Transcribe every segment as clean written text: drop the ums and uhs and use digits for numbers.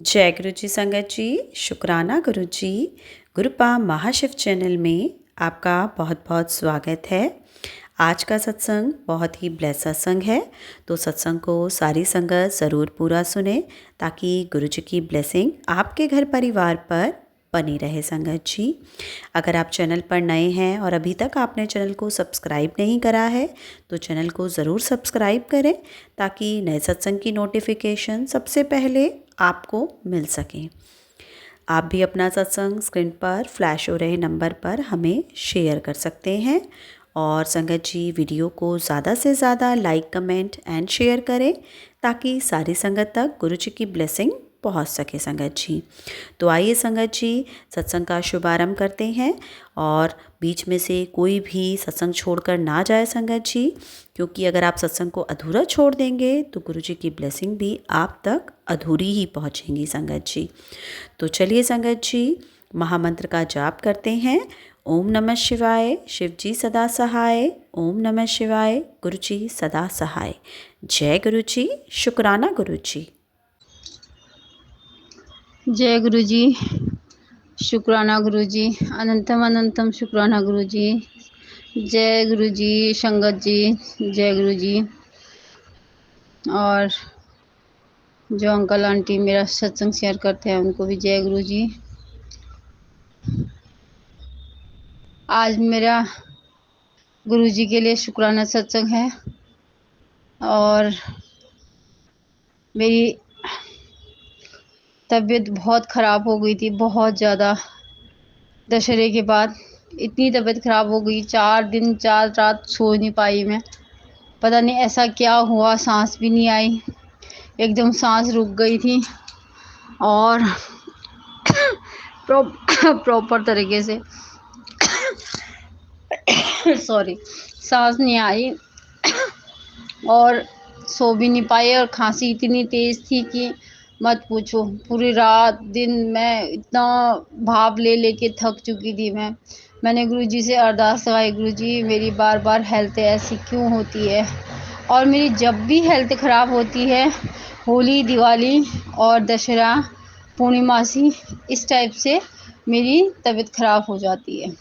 जय गुरु जी संगत जी। शुक्राना गुरु जी। गुरुपा महाशिव चैनल में आपका बहुत बहुत स्वागत है। आज का सत्संग बहुत ही ब्लेस सत्संग है, तो सत्संग को सारी संगत ज़रूर पूरा सुने ताकि गुरु जी की ब्लेसिंग आपके घर परिवार पर बनी रहे। संगत जी, अगर आप चैनल पर नए हैं और अभी तक आपने चैनल को सब्सक्राइब नहीं करा है तो चैनल को ज़रूर सब्सक्राइब करें ताकि नए सत्संग की नोटिफिकेशन सबसे पहले आपको मिल सके। आप भी अपना सत्संग स्क्रीन पर फ्लैश हो रहे नंबर पर हमें शेयर कर सकते हैं। और संगत जी, वीडियो को ज़्यादा से ज़्यादा लाइक, कमेंट एंड शेयर करें ताकि सारी संगत तक गुरु जी की ब्लेसिंग पहुंच सके। संगत जी, तो आइए संगत जी, सत्संग का शुभारंभ करते हैं और बीच में से कोई भी सत्संग छोड़कर ना जाए संगत जी, क्योंकि अगर आप सत्संग को अधूरा छोड़ देंगे तो गुरु जी की ब्लेसिंग भी आप तक अधूरी ही पहुंचेंगी। संगत जी, तो चलिए संगत जी, महामंत्र का जाप करते हैं। ओम नमः शिवाय, शिव जी सदा सहाय। ओम नमः शिवाय, गुरु जी सदा सहाय। जय गुरु जी। शुक्राना गुरु जी। जय गुरु जी। शुक्राना गुरु जी। अनंतम अनंतम शुक्राना गुरु जी। जय गुरु जी। संगत जी, जय गुरु जी। और जो अंकल आंटी मेरा सत्संग शेयर करते हैं उनको भी जय गुरु जी। आज मेरा गुरु जी के लिए शुक्राना सत्संग है और मेरी तबीयत बहुत ख़राब हो गई थी, बहुत ज़्यादा। दशहरे के बाद इतनी तबीयत ख़राब हो गई, 4 दिन 4 रात सो नहीं पाई मैं। पता नहीं ऐसा क्या हुआ, सांस भी नहीं आई, एकदम सांस रुक गई थी और प्रॉपर तरीके से सॉरी, सांस नहीं आई और सो भी नहीं पाए और खांसी इतनी तेज़ थी कि मत पूछो। पूरी रात दिन मैं इतना भाप ले लेके थक चुकी थी। मैंने गुरुजी से अरदास लगाई, गुरुजी मेरी बार बार हेल्थ ऐसी क्यों होती है। और मेरी जब भी हेल्थ ख़राब होती है, होली, दिवाली और दशहरा, पूर्णिमासी, इस टाइप से मेरी तबीयत ख़राब हो जाती है।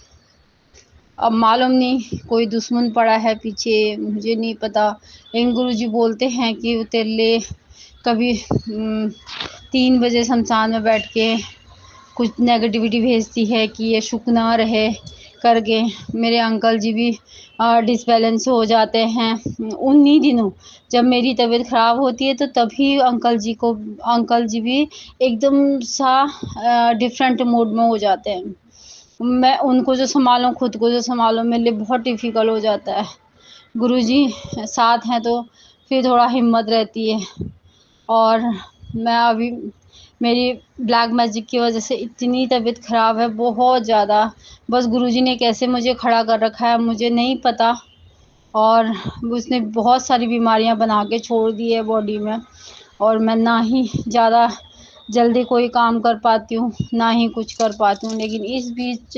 अब मालूम नहीं कोई दुश्मन पड़ा है पीछे, मुझे नहीं पता। लेकिन गुरुजी बोलते हैं कि वो तेरे लिए कभी 3 बजे शमशान में बैठ के कुछ नेगेटिविटी भेजती है कि ये सुख ना रहे करके। मेरे अंकल जी भी डिसबैलेंस हो जाते हैं उन्हीं दिनों जब मेरी तबीयत ख़राब होती है, तो तभी अंकल जी भी एकदम सा डिफरेंट मूड में हो जाते हैं। मैं उनको जो संभालूं, खुद को जो संभालूं, मेरे लिए बहुत डिफ़िकल्ट हो जाता है। गुरुजी साथ हैं तो फिर थोड़ा हिम्मत रहती है। और मैं अभी मेरी ब्लैक मैजिक की वजह से इतनी तबीयत ख़राब है, बहुत ज़्यादा। बस गुरुजी ने कैसे मुझे खड़ा कर रखा है मुझे नहीं पता। और उसने बहुत सारी बीमारियां बना के छोड़ दी है बॉडी में, और मैं ना ही ज़्यादा जल्दी कोई काम कर पाती हूँ, ना ही कुछ कर पाती हूँ। लेकिन इस बीच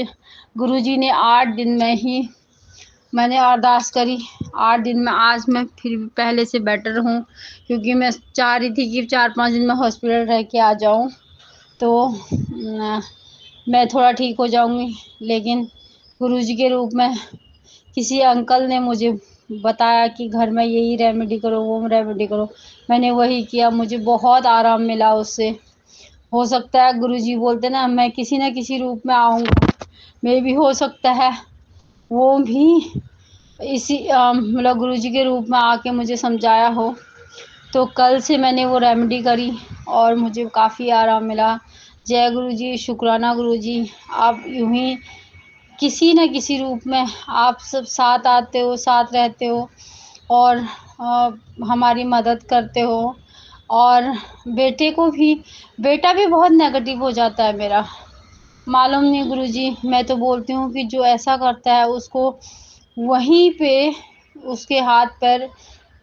गुरुजी ने 8 दिन में ही मैंने अरदास करी। 8 दिन में आज मैं फिर भी पहले से बेटर हूँ, क्योंकि मैं चाह रही थी कि 4-5 दिन में हॉस्पिटल रह के आ जाऊँ तो मैं थोड़ा ठीक हो जाऊँगी। लेकिन गुरुजी के रूप में किसी अंकल ने मुझे बताया कि घर में यही रेमेडी करो, वो रेमेडी करो। मैंने वही किया, मुझे बहुत आराम मिला उससे। हो सकता है गुरुजी बोलते ना, मैं किसी न किसी रूप में आऊँगा, मे भी हो सकता है वो भी इसी मतलब गुरुजी के रूप में आके मुझे समझाया हो। तो कल से मैंने वो रेमेडी करी और मुझे काफ़ी आराम मिला। जय गुरुजी, शुक्राना गुरुजी। आप यूं ही किसी न किसी रूप में आप सब साथ आते हो, साथ रहते हो और हमारी मदद करते हो। और बेटा भी बहुत नेगेटिव हो जाता है मेरा, मालूम नहीं गुरुजी। मैं तो बोलती हूँ कि जो ऐसा करता है उसको वहीं पे उसके हाथ पैर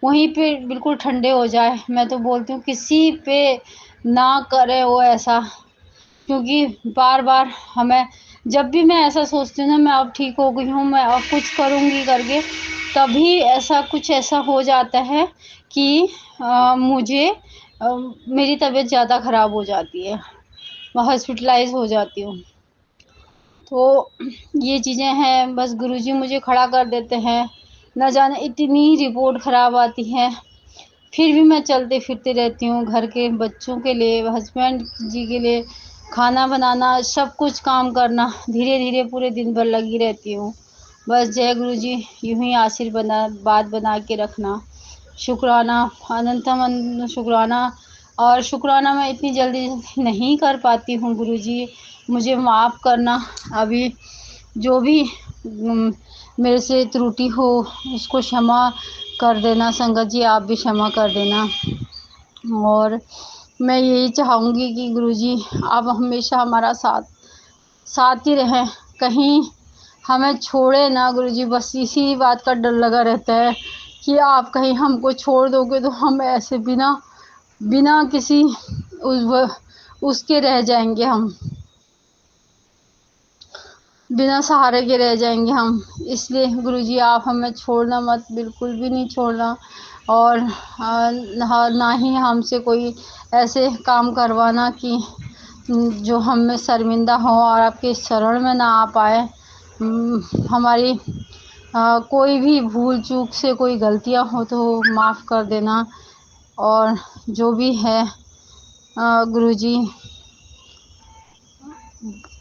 वहीं पे बिल्कुल ठंडे हो जाए। मैं तो बोलती हूँ किसी पे ना करे वो ऐसा, क्योंकि बार बार हमें जब भी मैं ऐसा सोचती हूँ ना, मैं अब ठीक हो गई हूँ, मैं अब कुछ करूँगी करके, तभी ऐसा कुछ ऐसा हो जाता है कि मुझे मेरी तबीयत ज़्यादा ख़राब हो जाती है, मैं हॉस्पिटलाइज़ हो जाती हूँ। तो ये चीज़ें हैं, बस गुरुजी मुझे खड़ा कर देते हैं, ना जाने इतनी रिपोर्ट ख़राब आती है, फिर भी मैं चलते-फिरते रहती हूँ, घर के बच्चों के लिए, हस्बैंड जी के लिए खाना बनाना, सब कुछ काम करना, धीरे-धीरे पूरे दिन भर लगी रहती हूँ। बस जय गुरुजी यूँ ही आशीर्वाद बना के रखना। शुक्राना, अनंतम शुक्राना, और शुक्राना मैं इतनी जल्दी नहीं कर पाती हूँ गुरुजी, मुझे माफ़ करना। अभी जो भी मेरे से त्रुटि हो उसको क्षमा कर देना। संगत जी आप भी क्षमा कर देना। और मैं यही चाहूँगी कि गुरुजी आप हमेशा हमारा साथ साथ ही रहें, कहीं हमें छोड़े ना गुरुजी। बस इसी बात का डर लगा रहता है कि आप कहीं हमको छोड़ दोगे तो हम ऐसे बिना बिना किसी उसके रह जाएंगे, हम बिना सहारे के रह जाएंगे हम। इसलिए गुरुजी आप हमें छोड़ना मत, बिल्कुल भी नहीं छोड़ना। और ना ही हमसे कोई ऐसे काम करवाना कि जो हम में शर्मिंदा हो और आपके शरण में ना आ पाए। हमारी कोई भी भूल चूक से कोई गलतियाँ हो तो माफ़ कर देना। और जो भी है गुरुजी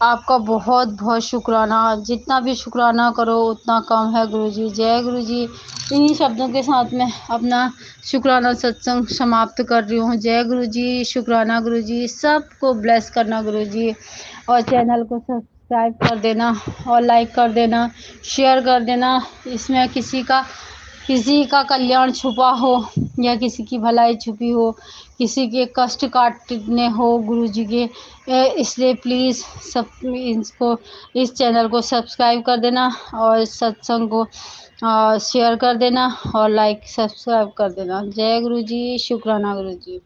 आपका बहुत बहुत शुक्राना, जितना भी शुक्राना करो उतना कम है गुरुजी। जय गुरुजी। इन्हीं शब्दों के साथ मैं अपना शुक्राना सत्संग समाप्त कर रही हूँ। जय गुरुजी, शुक्राना गुरुजी, सबको ब्लेस करना गुरुजी। और चैनल को सब्सक्राइब कर देना और लाइक कर देना, शेयर कर देना। इसमें किसी का कल्याण छुपा हो या किसी की भलाई छुपी हो, किसी के कष्ट काटने हो गुरुजी के, इसलिए प्लीज़ सब इसको इस चैनल को सब्सक्राइब कर देना और सत्संग को शेयर कर देना और लाइक सब्सक्राइब कर देना। जय गुरुजी, शुक्राना गुरुजी।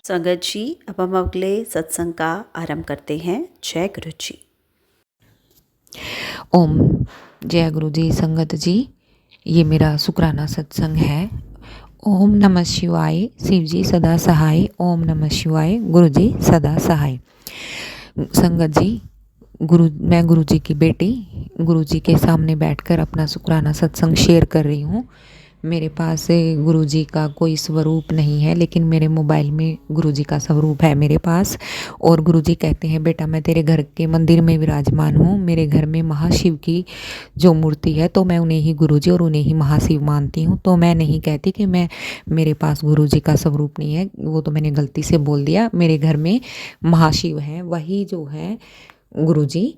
संगत जी अब हम अगले सत्संग का आरंभ करते हैं। जय गुरु जी। ओम जय गुरु जी। संगत जी ये मेरा शुक्राना सत्संग है। ओम नमः शिवाय, शिव जी सदा सहाय। ओम नमः शिवाय, गुरु जी सदा सहाय। संगत जी मैं गुरु जी की बेटी गुरु जी के सामने बैठकर अपना शुक्राना सत्संग शेयर कर रही हूँ। मेरे पास गुरु जी का कोई स्वरूप नहीं है, लेकिन मेरे मोबाइल में गुरु जी का स्वरूप है मेरे पास। और गुरु जी कहते हैं बेटा मैं तेरे घर के मंदिर में विराजमान हूँ। मेरे घर में महाशिव की जो मूर्ति है तो मैं उन्हें ही गुरु जी और उन्हें ही महाशिव मानती हूँ। तो मैं नहीं कहती कि मेरे पास गुरु जी का स्वरूप नहीं है, वो तो मैंने गलती से बोल दिया। मेरे घर में महाशिव हैं, वही जो है गुरु जी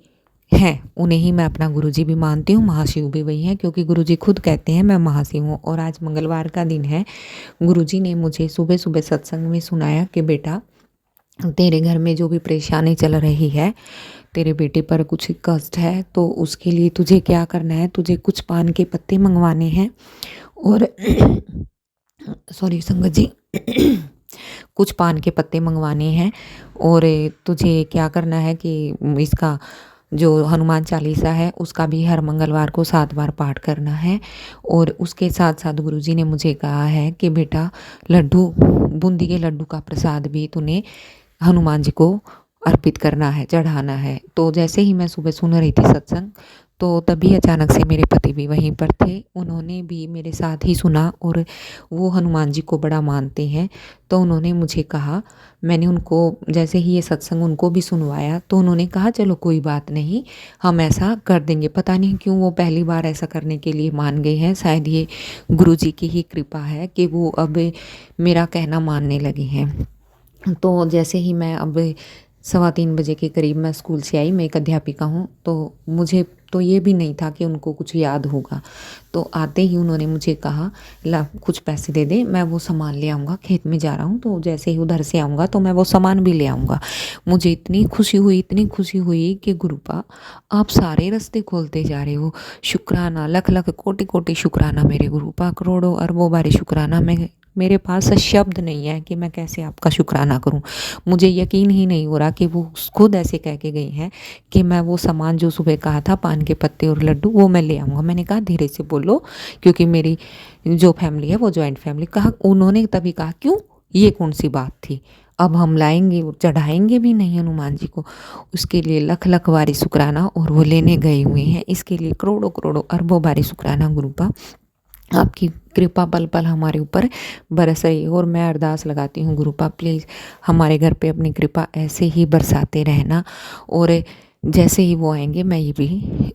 हैं, उन्हें ही मैं अपना गुरुजी भी मानती हूँ, महाशिव भी वही है, क्योंकि गुरुजी खुद कहते हैं मैं महाशिव हूँ। और आज मंगलवार का दिन है। गुरुजी ने मुझे सुबह सुबह सत्संग में सुनाया कि बेटा तेरे घर में जो भी परेशानी चल रही है, तेरे बेटे पर कुछ कष्ट है, तो उसके लिए तुझे क्या करना है, तुझे कुछ पान के पत्ते मंगवाने हैं और सॉरी संगत जी कुछ पान के पत्ते मंगवाने हैं। और तुझे क्या करना है कि इसका जो हनुमान चालीसा है उसका भी हर मंगलवार को 7 बार पाठ करना है। और उसके साथ साथ गुरुजी ने मुझे कहा है कि बेटा लड्डू, बूंदी के लड्डू का प्रसाद भी तूने हनुमान जी को अर्पित करना है, चढ़ाना है। तो जैसे ही मैं सुबह सुन रही थी सत्संग, तो तभी अचानक से मेरे पति भी वहीं पर थे। उन्होंने भी मेरे साथ ही सुना और वो हनुमान जी को बड़ा मानते हैं। तो उन्होंने मुझे कहा, मैंने उनको जैसे ही ये सत्संग उनको भी सुनवाया तो उन्होंने कहा चलो कोई बात नहीं, हम ऐसा कर देंगे। पता नहीं क्यों वो पहली बार ऐसा करने के लिए मान गए हैं। शायद ये गुरु जी की ही कृपा है कि वो अब मेरा कहना मानने लगे हैं। तो जैसे ही मैं अब 3:15 बजे के करीब मैं स्कूल से आई, मैं एक अध्यापिका हूँ, तो मुझे तो ये भी नहीं था कि उनको कुछ याद होगा। तो आते ही उन्होंने मुझे कहा ला कुछ पैसे दे दे, मैं वो सामान ले आऊँगा, खेत में जा रहा हूँ, तो जैसे ही उधर से आऊँगा तो मैं वो सामान भी ले आऊँगा। मुझे इतनी खुशी हुई कि गुरुपा आप सारे रास्ते खोलते जा रहे हो। शुक्राना, लख लख कोटि कोटि शुक्राना मेरे गुरुपा, करोड़ों अरबों बारी शुक्राना। मेरे पास शब्द नहीं है कि मैं कैसे आपका शुक्राना करूं। मुझे यकीन ही नहीं हो रहा कि वो खुद ऐसे कह के गई हैं कि मैं वो सामान जो सुबह कहा था पान के पत्ते और लड्डू वो मैं ले आऊँगा। मैंने कहा धीरे से बोलो, क्योंकि मेरी जो फैमिली है वो जॉइंट फैमिली। कहा उन्होंने तभी कहा क्यों ये कौन सी बात थी। अब हम लाएंगे और चढ़ाएंगे भी नहीं हनुमान जी को। उसके लिए लख लख बारी शुक्राना, और वो लेने गए हुए हैं। इसके लिए करोड़ों करोड़ों अरबों बारी शुक्राना गुरुपा। आपकी कृपा पल पल हमारे ऊपर बरस रही है। और मैं अरदास लगाती हूँ गुरुपा, प्लीज़ हमारे घर पे अपनी कृपा ऐसे ही बरसाते रहना। और जैसे ही वो आएंगे मैं ये भी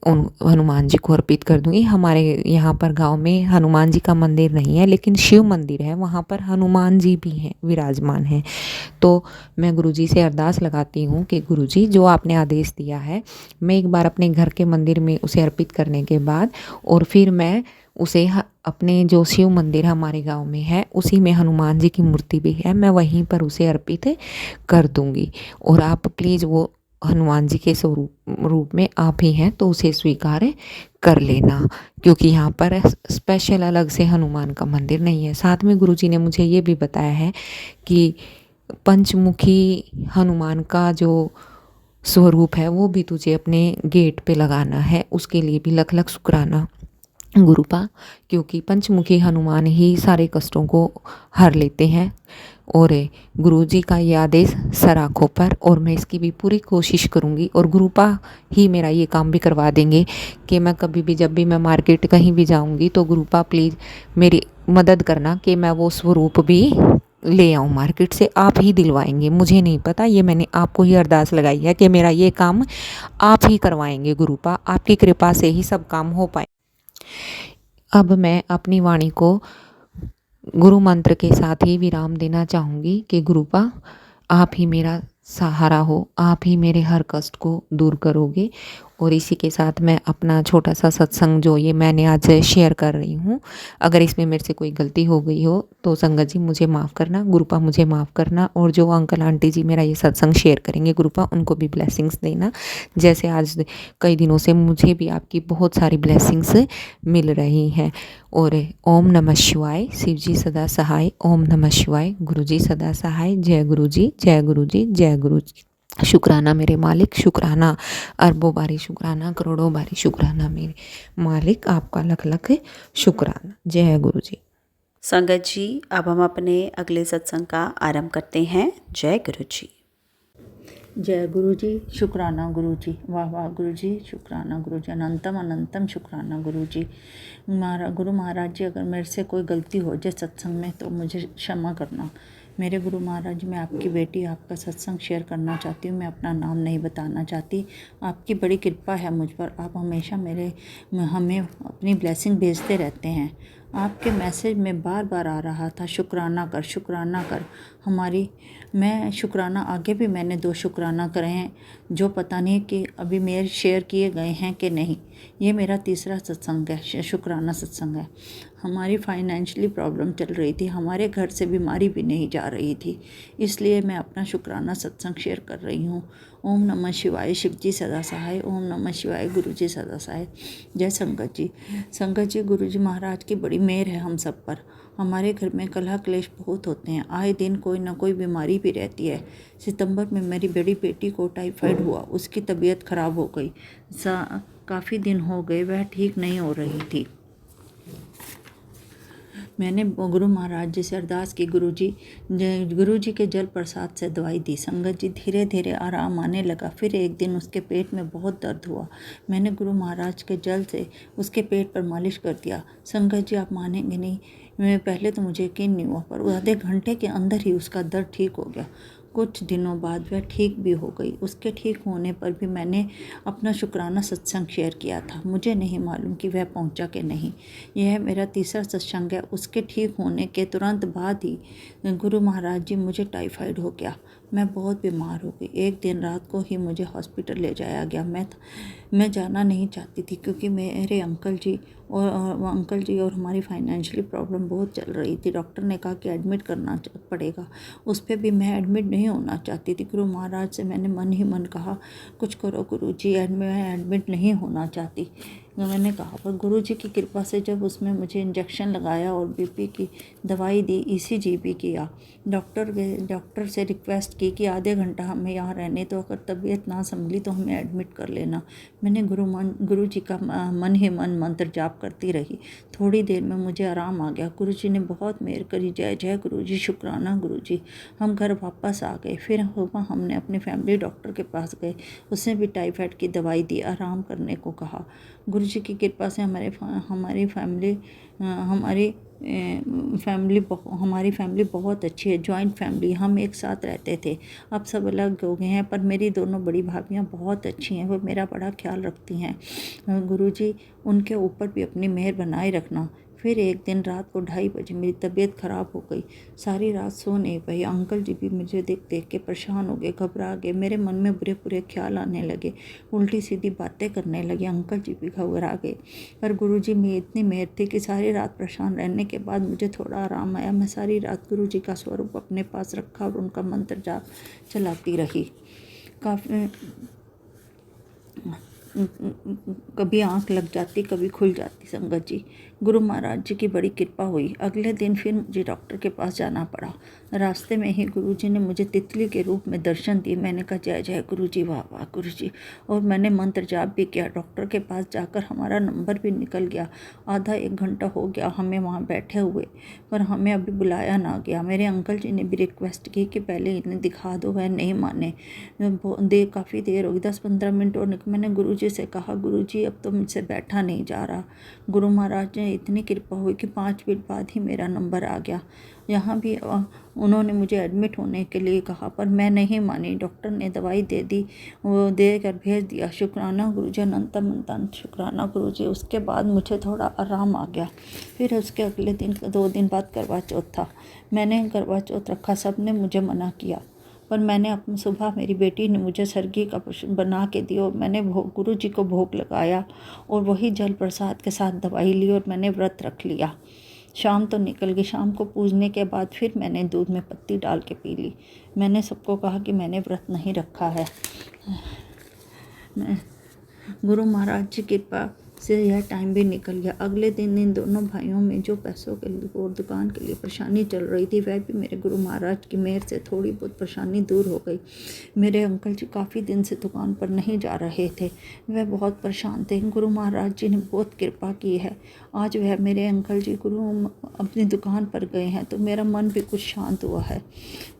उन हनुमान जी को अर्पित कर दूँगी। हमारे यहाँ पर गांव में हनुमान जी का मंदिर नहीं है, लेकिन शिव मंदिर है, वहाँ पर हनुमान जी भी हैं, विराजमान हैं। तो मैं गुरुजी से अरदास लगाती हूँ कि गुरुजी जो आपने आदेश दिया है, मैं एक बार अपने घर के मंदिर में उसे अर्पित करने के बाद, और फिर मैं उसे अपने जो शिव मंदिर हमारे गांव में है, उसी में हनुमान जी की मूर्ति भी है, मैं वहीं पर उसे अर्पित कर दूंगी। और आप प्लीज़ वो हनुमान जी के स्वरूप रूप में आप ही हैं, तो उसे स्वीकार कर लेना, क्योंकि यहाँ पर स्पेशल अलग से हनुमान का मंदिर नहीं है। साथ में गुरुजी ने मुझे ये भी बताया है कि पंचमुखी हनुमान का जो स्वरूप है वो भी तुझे अपने गेट पे लगाना है। उसके लिए भी लख लख शुक्राना गुरुपा, क्योंकि पंचमुखी हनुमान ही सारे कष्टों को हर लेते हैं। और गुरुजी का ये आदेश सराखों पर, और मैं इसकी भी पूरी कोशिश करूँगी। और गुरुपा ही मेरा ये काम भी करवा देंगे कि मैं कभी भी जब भी मैं मार्केट कहीं भी जाऊँगी तो गुरुपा प्लीज़ मेरी मदद करना कि मैं वो स्वरूप भी ले आऊँ मार्केट से। आप ही दिलवाएंगे, मुझे नहीं पता, ये मैंने आपको ही अरदास लगाई है कि मेरा ये काम आप ही करवाएंगे गुरुपा। आपकी कृपा से ही सब काम हो पाए। अब मैं अपनी वाणी को गुरु मंत्र के साथ ही विराम देना चाहूँगी कि गुरुपा आप ही मेरा सहारा हो, आप ही मेरे हर कष्ट को दूर करोगे। और इसी के साथ मैं अपना छोटा सा सत्संग जो ये मैंने आज शेयर कर रही हूँ, अगर इसमें मेरे से कोई गलती हो गई हो तो संगत जी मुझे माफ़ करना, गुरुपा मुझे माफ़ करना। और जो अंकल आंटी जी मेरा ये सत्संग शेयर करेंगे गुरुपा, उनको भी ब्लेसिंग्स देना। जैसे आज कई दिनों से मुझे भी आपकी बहुत सारी ब्लेसिंग्स मिल रही हैं। और ओम नमः शिवाय, शिव जी सदा सहाय। ओम नमः शिवाय, गुरु जी सदा सहाय। जय गुरु जी, जय गुरु जी, जय गुरु जी। शुक्राना मेरे मालिक, शुक्राना, अरबों बारी शुक्राना, करोड़ों बारी शुक्राना मेरे मालिक, आपका लख लख शुक्राना। जय गुरु जी। संगत जी, अब हम अपने अगले सत्संग का आरंभ करते हैं। जय गुरु जी। जय गुरु जी, शुक्राना गुरु जी, वाह वाह गुरु जी, शुक्राना गुरु जी, अनंतम अनंतम शुक्राना गुरु जी। गुरु महाराज जी, अगर मेरे से कोई गलती हो जाए सत्संग में तो मुझे क्षमा करना। मेरे गुरु महाराज जी, मैं आपकी बेटी आपका सत्संग शेयर करना चाहती हूँ, मैं अपना नाम नहीं बताना चाहती। आपकी बड़ी कृपा है मुझ पर, आप हमेशा हमें अपनी ब्लेसिंग भेजते रहते हैं। आपके मैसेज में बार बार आ रहा था शुक्राना कर, शुक्राना कर मैं शुक्राना, आगे भी मैंने 2 शुक्राना करे हैं, जो पता नहीं कि अभी मेरे शेयर किए गए हैं कि नहीं। ये मेरा तीसरा सत्संग है, शुक्राना सत्संग है। हमारी फाइनेंशियली प्रॉब्लम चल रही थी, हमारे घर से बीमारी भी नहीं जा रही थी, इसलिए मैं अपना शुक्राना सत्संग शेयर कर रही हूँ। ओम नमः शिवाय, शिव जी सदा सहाय। ओम नमः शिवाय, गुरु जी सदा सहाय। जय संगत जी। संगत जी, गुरु जी महाराज की बड़ी मेहर है हम सब पर। हमारे घर में कलह क्लेश बहुत होते हैं, आए दिन कोई ना कोई बीमारी भी रहती है। सितंबर में मेरी बड़ी बेटी को टाइफाइड हुआ, उसकी तबीयत खराब हो गई। काफ़ी दिन हो गए वह ठीक नहीं हो रही थी। मैंने गुरु महाराज जी से अरदास की, गुरु जी के जल प्रसाद से दवाई दी। संगत जी, धीरे धीरे आराम आने लगा। फिर एक दिन उसके पेट में बहुत दर्द हुआ, मैंने गुरु महाराज के जल से उसके पेट पर मालिश कर दिया। संगत जी, आप मानेंगे नहीं, पहले तो मुझे यकीन नहीं हुआ, पर आधे घंटे के अंदर ही उसका दर्द ठीक हो गया। कुछ दिनों बाद वह ठीक भी हो गई। उसके ठीक होने पर भी मैंने अपना शुक्राना सत्संग शेयर किया था। मुझे नहीं मालूम कि वह पहुंचा कि नहीं। यह मेरा तीसरा सत्संग है। उसके ठीक होने के तुरंत बाद ही गुरु महाराज जी, मुझे टाइफाइड हो गया। मैं बहुत बीमार हो गई। एक दिन रात को ही मुझे हॉस्पिटल ले जाया गया। मैं जाना नहीं चाहती थी, क्योंकि मेरे अंकल जी और हमारी फाइनेंशियली प्रॉब्लम बहुत चल रही थी। डॉक्टर ने कहा कि एडमिट करना पड़ेगा। उस पर भी मैं एडमिट नहीं होना चाहती थी। गुरु महाराज से मैंने मन ही मन कहा, कुछ करो गुरु जी, मैं एडमिट नहीं होना चाहती। मैंने कहा। पर गुरुजी की कृपा से जब उसमें मुझे इंजेक्शन लगाया और बीपी की दवाई दी, ईसीजी भी किया, डॉक्टर से रिक्वेस्ट की कि आधे घंटा हमें यहाँ रहने तो, अगर तबीयत ना संभली तो हमें एडमिट कर लेना। मैंने गुरुजी का मन ही मन मंत्र जाप करती रही। थोड़ी देर में मुझे आराम आ गया। गुरुजी ने बहुत मेहर करी। जय जय गुरुजी, शुक्राना गुरुजी। हम घर वापस आ गए। फिर हमने अपने फैमिली डॉक्टर के पास गए। उसने भी टाइफाइड की दवाई दी, आराम करने को कहा। गुरुजी की कृपा से हमारी फैमिली बहुत अच्छी है। जॉइंट फैमिली, हम एक साथ रहते थे, अब सब अलग हो गए हैं। पर मेरी दोनों बड़ी भाभियाँ बहुत अच्छी हैं, वो मेरा बड़ा ख्याल रखती हैं। गुरुजी उनके ऊपर भी अपनी मेहर बनाए रखना। फिर एक दिन रात को 2:30 बजे मेरी तबीयत ख़राब हो गई। सारी रात सो नहीं पाई। अंकल जी भी मुझे देख देख के परेशान हो गए, घबरा गए। मेरे मन में बुरे बुरे ख्याल आने लगे, उल्टी सीधी बातें करने लगे। अंकल जी भी घबरा गए। पर गुरुजी में इतनी मेहर थी कि सारी रात परेशान रहने के बाद मुझे थोड़ा आराम आया। मैं सारी रात गुरुजी का स्वरूप अपने पास रखा और उनका मंत्र जाप चलाती रही। काफ़ी कभी आंख लग जाती, कभी खुल जाती। संगत जी, गुरु महाराज जी की बड़ी कृपा हुई। अगले दिन फिर मुझे डॉक्टर के पास जाना पड़ा। रास्ते में ही गुरुजी ने मुझे तितली के रूप में दर्शन दिए। मैंने कहा जय जय गुरुजी, वाह वाह गुरुजी, और मैंने मंत्र जाप भी किया। डॉक्टर के पास जाकर हमारा नंबर भी निकल गया। आधा 1 घंटा हो गया हमें वहाँ बैठे हुए, पर हमें अभी बुलाया ना गया। मेरे अंकल जी ने भी रिक्वेस्ट की कि पहले इन्हें दिखा दो, वह नहीं माने। काफ़ी देर होगी, 10-15 मिनट और मैंने गुरुजी से कहा, गुरुजी अब तो मुझसे बैठा नहीं जा रहा। गुरु महाराज ने इतनी कृपा हुई कि 5 मिनट बाद ही मेरा नंबर आ गया। यहाँ भी उन्होंने मुझे एडमिट होने के लिए कहा, पर मैं नहीं मानी। डॉक्टर ने दवाई दे दी, वो दे कर भेज दिया। शुक्राना गुरुजी, अनंतम अनंत शुक्राना गुरुजी। उसके बाद मुझे थोड़ा आराम आ गया। फिर उसके अगले दिन 2 दिन बाद करवा चौथ था। मैंने करवा चौथ रखा, सब ने मुझे मना किया, पर मैंने अपनी सुबह मेरी बेटी ने मुझे सरगी का बना के दी और मैंने गुरुजी को भोग लगाया और वही जल प्रसाद के साथ दवाई ली और मैंने व्रत रख लिया। शाम तो निकल गई। शाम को पूजने के बाद फिर मैंने दूध में पत्ती डाल के पी ली। मैंने सबको कहा कि मैंने व्रत नहीं रखा है। गुरु महाराज जी की कृपा से यह टाइम भी निकल गया। अगले दिन इन दोनों भाइयों में जो पैसों के लिए और दुकान के लिए परेशानी चल रही थी, वह भी मेरे गुरु महाराज की मेहर से थोड़ी बहुत परेशानी दूर हो गई। मेरे अंकल जी काफ़ी दिन से दुकान पर नहीं जा रहे थे, वह बहुत परेशान थे। गुरु महाराज जी ने बहुत कृपा की है। आज वह मेरे अंकल जी अपनी दुकान पर गए हैं, तो मेरा मन भी कुछ शांत हुआ है।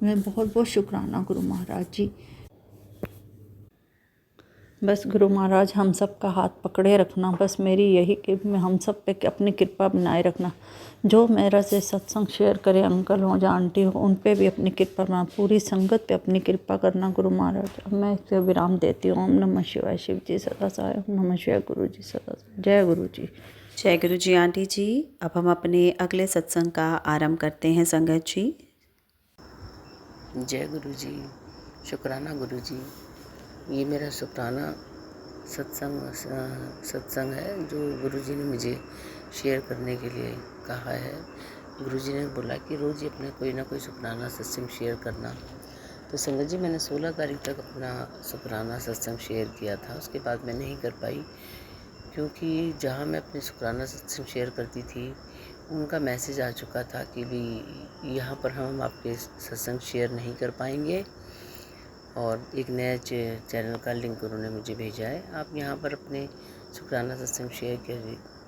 मैं बहुत बहुत शुक्राना गुरु महाराज जी। बस गुरु महाराज हम सब का हाथ पकड़े रखना। बस मेरी यही कि हम सब पे अपनी कृपा बनाए रखना। जो मेरा से सत्संग शेयर करे, अंकल हो या आंटी हो, उन पे भी अपनी कृपा बना, पूरी संगत पे अपनी कृपा करना गुरु महाराज। अब मैं इससे विराम देती हूँ। ओम नमः शिवाय। शिव जी सदा सहाय। ओम नमः शिवाय। गुरु जी सदा सहाय। जय गुरु जी। जय गुरु जी आंटी जी। अब हम अपने अगले सत्संग का आरंभ करते हैं संगत जी। जय गुरु जी, शुक्राना गुरु जी। ये मेरा शुक्राना सत्संग है जो गुरु जी ने मुझे शेयर करने के लिए कहा है। गुरु जी ने बोला कि रोज़ ही अपने कोई ना कोई शुक्राना सत्संग शेयर करना। तो संगत जी, मैंने 16 तारीख तक अपना शुक्राना सत्संग शेयर किया था। उसके बाद मैं नहीं कर पाई, क्योंकि जहाँ मैं अपने शुक्राना सत्संग शेयर करती थी उनका मैसेज आ चुका था कि भी यहाँ पर हम आपके सत्संग शेयर नहीं कर पाएंगे, और एक नया चैनल का लिंक उन्होंने मुझे भेजा है, आप यहाँ पर अपने शुक्राना सत्संग शेयर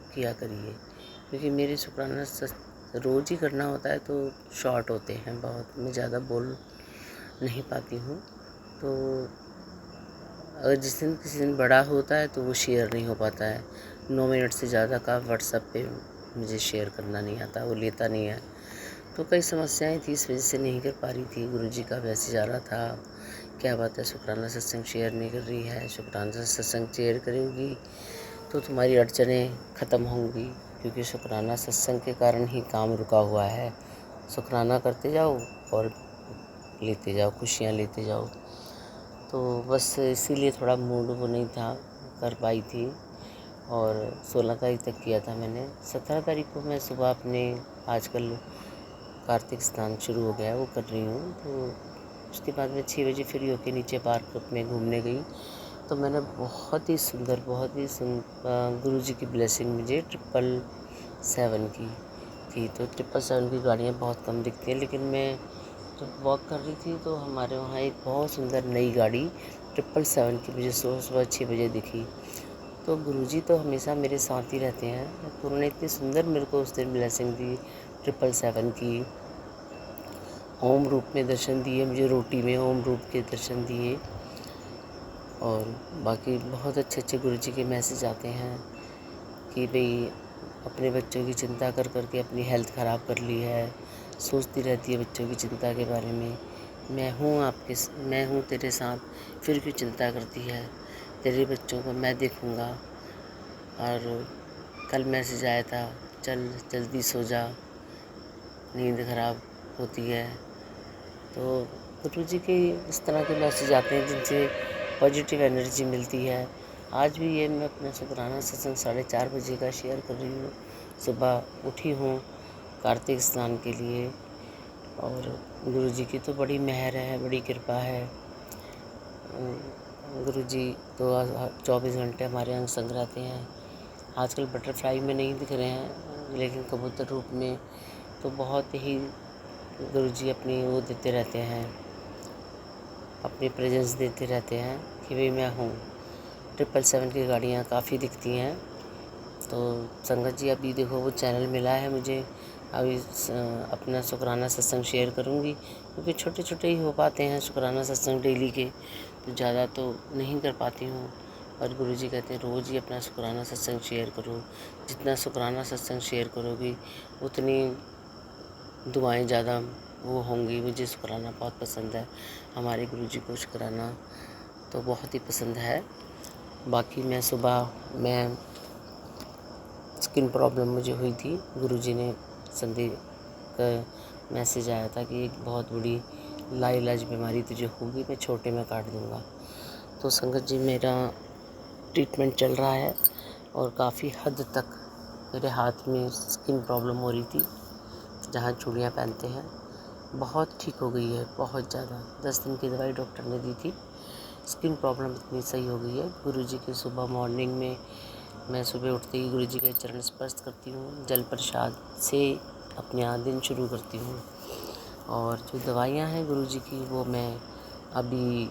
किया करिए। क्योंकि मेरे शुक्राना रोज़ ही करना होता है तो शॉर्ट होते हैं बहुत, मैं ज़्यादा बोल नहीं पाती हूँ। तो अगर जिस दिन किसी दिन बड़ा होता है तो वो शेयर नहीं हो पाता है। 9 मिनट से ज़्यादा का व्हाट्सएप पे मुझे शेयर करना नहीं आता, वो लेता नहीं है। तो कई समस्याएं थी, इस वजह से नहीं कर पा रही थी। गुरुजी का मैसेज आ रहा था, क्या बात है शुक्राना सत्संग शेयर नहीं कर रही है, शुक्राना सत्संग शेयर करेंगी तो तुम्हारी अड़चनें ख़त्म होंगी, क्योंकि शुक्राना सत्संग के कारण ही काम रुका हुआ है। शुक्राना करते जाओ और लेते जाओ, खुशियाँ लेते जाओ। तो बस इसीलिए थोड़ा मूड वो नहीं था, कर पाई थी। और 16 तारीख तक किया था मैंने। 17 तारीख को मैं सुबह अपने, आजकल कार्तिक स्नान शुरू हो गया है, वो कर रही हूँ। तो उसके बाद मैं 6 बजे फ्री होकर नीचे पार्क में घूमने गई तो मैंने बहुत ही सुंदर गुरुजी की ब्लेसिंग मुझे 777 की थी। तो 777 की गाड़ियाँ बहुत कम दिखती हैं, लेकिन मैं जब वॉक कर रही थी तो हमारे वहाँ एक बहुत सुंदर नई गाड़ी 777 की मुझे सुबह 6 बजे दिखी। तो गुरुजी तो हमेशा मेरे साथ ही रहते हैं, तो उन्होंने इतनी सुंदर मेरे को उस दिन ब्लेसिंग दी 777 की। ओम रूप में दर्शन दिए मुझे, रोटी में ओम रूप के दर्शन दिए। और बाकी बहुत अच्छे गुरुजी के मैसेज आते हैं कि भाई अपने बच्चों की चिंता कर करके अपनी हेल्थ ख़राब कर ली है, सोचती रहती है बच्चों की चिंता के बारे में। मैं हूँ तेरे साथ, फिर क्यों चिंता करती है, तेरे बच्चों को मैं देखूँगा। और कल मैसेज आया था, चल जल्दी सो जा, नींद ख़राब होती है। तो गुरुजी के इस तरह के मैसेज आते हैं जिनसे पॉजिटिव एनर्जी मिलती है। आज भी ये मैं अपना शुक्राना सत्संग 4:30 बजे का शेयर कर रही हूँ। सुबह उठी हूँ कार्तिक स्नान के लिए, और गुरुजी की तो बड़ी मेहर है, बड़ी कृपा है। गुरुजी तो 24 घंटे हमारे अंग संग रहते हैं। आजकल बटरफ्लाई में नहीं दिख रहे हैं, लेकिन कबूतर रूप में तो बहुत ही गुरुजी अपनी वो देते रहते हैं, अपनी प्रेजेंस देते रहते हैं कि भाई मैं हूँ। 777 की गाड़ियाँ काफ़ी दिखती हैं। तो संगत जी अभी देखो वो चैनल मिला है मुझे, अभी अपना शुक्राना सत्संग शेयर करूँगी, क्योंकि छोटे छोटे ही हो पाते हैं शुक्राना सत्संग डेली के, तो ज़्यादा तो नहीं कर पाती हूँ। और गुरुजी कहते हैं रोज़ ही अपना शुक्राना सत्संग शेयर करो, जितना शुक्राना सत्संग शेयर करोगी उतनी दुआएं ज़्यादा वो होंगी। मुझे शुक्राना बहुत पसंद है, हमारे गुरुजी को शुक्राना तो बहुत ही पसंद है। बाकी मैं स्किन प्रॉब्लम मुझे हुई थी, गुरुजी ने संदेश का मैसेज आया था कि एक बहुत बड़ी लाइलाज बीमारी तुझे होगी, मैं छोटे में काट दूँगा। तो संगत जी मेरा ट्रीटमेंट चल रहा है, और काफ़ी हद तक मेरे हाथ में स्किन प्रॉब्लम हो रही थी, जहाँ चूड़ियाँ पहनते हैं, बहुत ठीक हो गई है, बहुत ज़्यादा। 10 दिन की दवाई डॉक्टर ने दी थी, स्किन प्रॉब्लम इतनी सही हो गई है। गुरुजी के सुबह मॉर्निंग में मैं सुबह उठते ही गुरुजी के चरण स्पर्श करती हूँ, जल प्रसाद से अपना दिन शुरू करती हूँ। और जो दवाइयाँ हैं गुरुजी की वो मैं अभी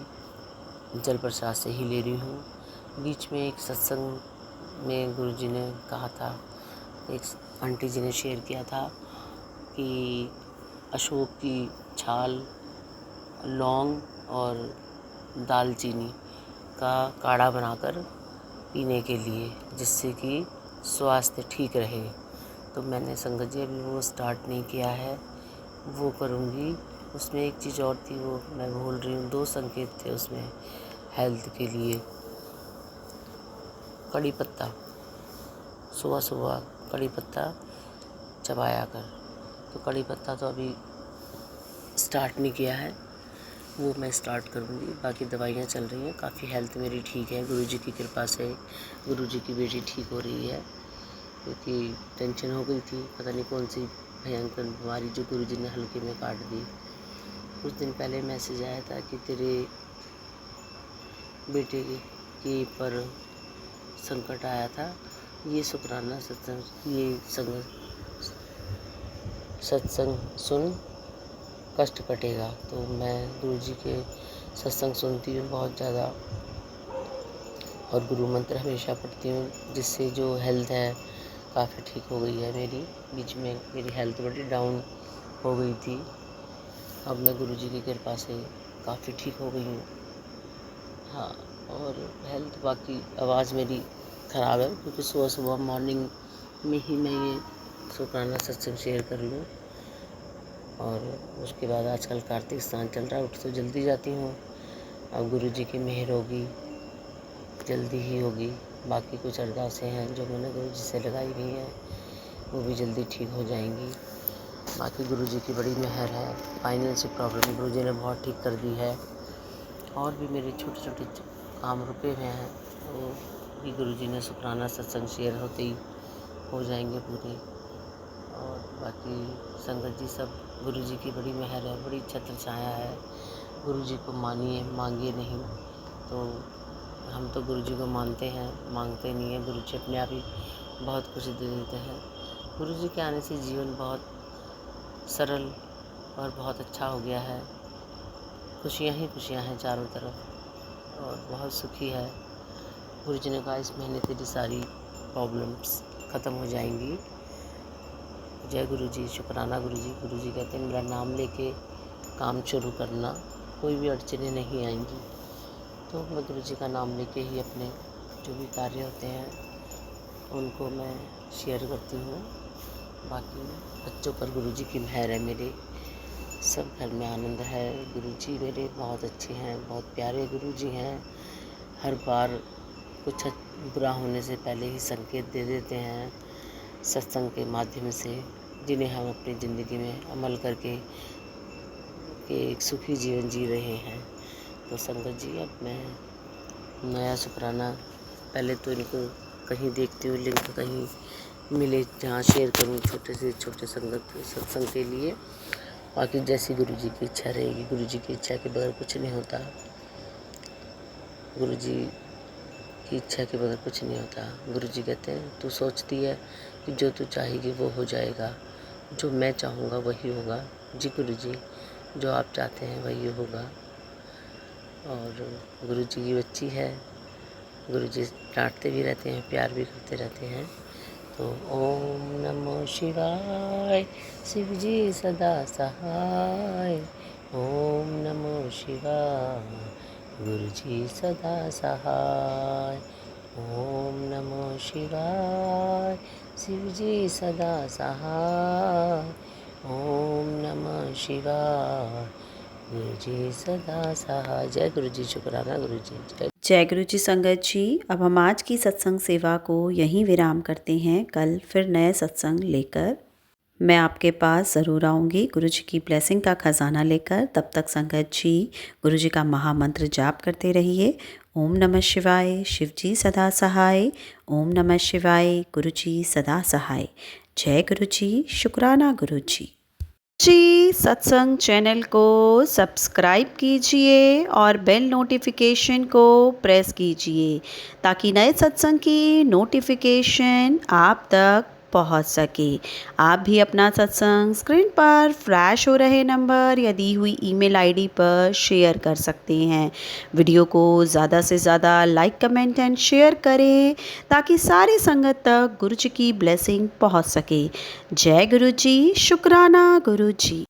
जल प्रसाद से ही ले रही हूँ। बीच में एक सत्संग में गुरुजी ने कहा था, एक आंटी जी ने शेयर किया था कि अशोक की छाल, लौंग और दालचीनी का काढ़ा बनाकर पीने के लिए, जिससे कि स्वास्थ्य ठीक रहे। तो मैंने संगत जी अभी वो स्टार्ट नहीं किया है, वो करूँगी। उसमें एक चीज़ और थी, वो मैं भूल रही हूँ, 2 संकेत थे उसमें हेल्थ के लिए। कड़ी पत्ता, सुबह सुबह कड़ी पत्ता चबाया कर, तो कड़ी पत्ता तो अभी स्टार्ट नहीं किया है, वो मैं स्टार्ट करूँगी। बाकी दवाइयाँ चल रही हैं, काफ़ी हेल्थ मेरी ठीक है गुरुजी की कृपा से। गुरुजी की बेटी ठीक हो रही है, क्योंकि टेंशन हो गई थी, पता नहीं कौन सी भयंकर बीमारी जो गुरुजी ने हल्के में काट दी। कुछ दिन पहले मैसेज आया था कि तेरे बेटे के पर संकट आया था, ये शुक्राना सत्संग, ये सत्संग सुन, कष्ट कटेगा। तो मैं गुरुजी के सत्संग सुनती हूँ बहुत ज़्यादा, और गुरु मंत्र हमेशा पढ़ती हूँ, जिससे जो हेल्थ है काफ़ी ठीक हो गई है मेरी। बीच में मेरी हेल्थ बड़ी डाउन हो गई थी, अब मैं गुरुजी की कृपा से काफ़ी ठीक हो गई हूँ। हाँ, और हेल्थ बाकी आवाज़ मेरी ख़राब है, क्योंकि सुबह सुबह मॉर्निंग में ही मैं ये शुक्राना सत्संग शेयर कर लूँ। और उसके बाद आजकल कार्तिक स्नान चल रहा है, उठ तो जल्दी जाती हूँ। अब गुरुजी की मेहर होगी, जल्दी ही होगी। बाकी कुछ अरदासें हैं जो मैंने गुरुजी से लगाई हुई हैं, वो भी जल्दी ठीक हो जाएंगी। बाकी गुरुजी की बड़ी मेहर है, फाइनेंशियल प्रॉब्लम गुरुजी ने बहुत ठीक कर दी है। और भी मेरे छोटे छोटे काम रुके हुए हैं, वो भी गुरुजी ने शुक्राना सत्संग शेयर होते ही हो जाएंगे पूरे। और बाकी संगत जी सब गुरुजी की बड़ी मेहर है, बड़ी छत्र छाया है। गुरुजी को मानिए, मांगिए नहीं, तो हम हम तो गुरु जी को मानते हैं, मांगते नहीं हैं। गुरु जी अपने आप ही बहुत कुछ दे देते हैं। गुरु जी के आने से जीवन बहुत सरल और बहुत अच्छा हो गया है। खुशियाँ ही खुशियाँ हैं चारों तरफ और बहुत सुखी है। गुरु जी ने कहा इस महीने तेरी सारी प्रॉब्लम्स ख़त्म हो जाएंगी। जय गुरु जी, शुक्राना गुरु जी। गुरु जी कहते हैं मेरा नाम लेके काम शुरू करना, कोई भी अड़चनें नहीं आएंगी। तो मैं गुरु जी का नाम लेके ही अपने जो भी कार्य होते हैं उनको मैं शेयर करती हूँ। बाकी बच्चों पर गुरु जी की मेहर है मेरे, सब घर में आनंद है। गुरु जी मेरे बहुत अच्छे हैं, बहुत प्यारे गुरु जी हैं। हर बार कुछ बुरा होने से पहले ही संकेत दे देते हैं सत्संग के माध्यम से, जिन्हें हम अपनी ज़िंदगी में अमल करके एक सुखी जीवन जी रहे हैं। तो संगत जी, अब मैं नया शुक्राना, पहले तो इनको कहीं देखती हूँ लिंक कहीं मिले जहाँ शेयर करूँ छोटे से छोटे सत्संग के लिए। बाकी जैसी गुरु जी की इच्छा रहेगी, गुरु जी की इच्छा के बगैर कुछ नहीं होता। गुरु जी की इच्छा के बगैर कुछ नहीं होता। गुरु जी कहते हैं तू सोचती है कि जो तू चाहेगी वो हो जाएगा, जो मैं चाहूँगा वही होगा। जी गुरु जी, जो आप चाहते हैं वही होगा। और गुरु जी की बच्ची है, गुरु जी डांटते भी रहते हैं, प्यार भी करते रहते हैं। तो ओम नमो शिवाय, शिव जी सदा सहाय। ओम नमो शिवाय, गुरु जी सदा सहाय। ओम नमो शिवाय, शिव जी सदा सहाय। ओम नमः शिवाय, गुरु जी सदा सहाय। जय गुरु जी, शुक्राना गुरु जी। जय गुरु जी संगत जी। अब हम आज की सत्संग सेवा को यहीं विराम करते हैं। कल फिर नए सत्संग लेकर मैं आपके पास ज़रूर आऊँगी गुरु जी की ब्लेसिंग का ख़जाना लेकर। तब तक संगत जी गुरु जी का महामंत्र जाप करते रहिए। ओम नमः शिवाय, शिव जी सदा सहाय। ओम नमः शिवाय, गुरु जी सदा सहाय। जय गुरु जी, शुक्राना गुरु जी। सत्संग चैनल को सब्सक्राइब कीजिए और बेल नोटिफिकेशन को प्रेस कीजिए ताकि नए सत्संग की नोटिफिकेशन आप तक पहुंच सके। आप भी अपना सत्संग स्क्रीन पर फ्लैश हो रहे नंबर या दी हुई ईमेल आईडी पर शेयर कर सकते हैं। वीडियो को ज़्यादा से ज़्यादा लाइक, कमेंट एंड शेयर करें ताकि सारी संगत तक गुरु जी की ब्लेसिंग पहुंच सके। जय गुरु जी, शुक्राना गुरु जी।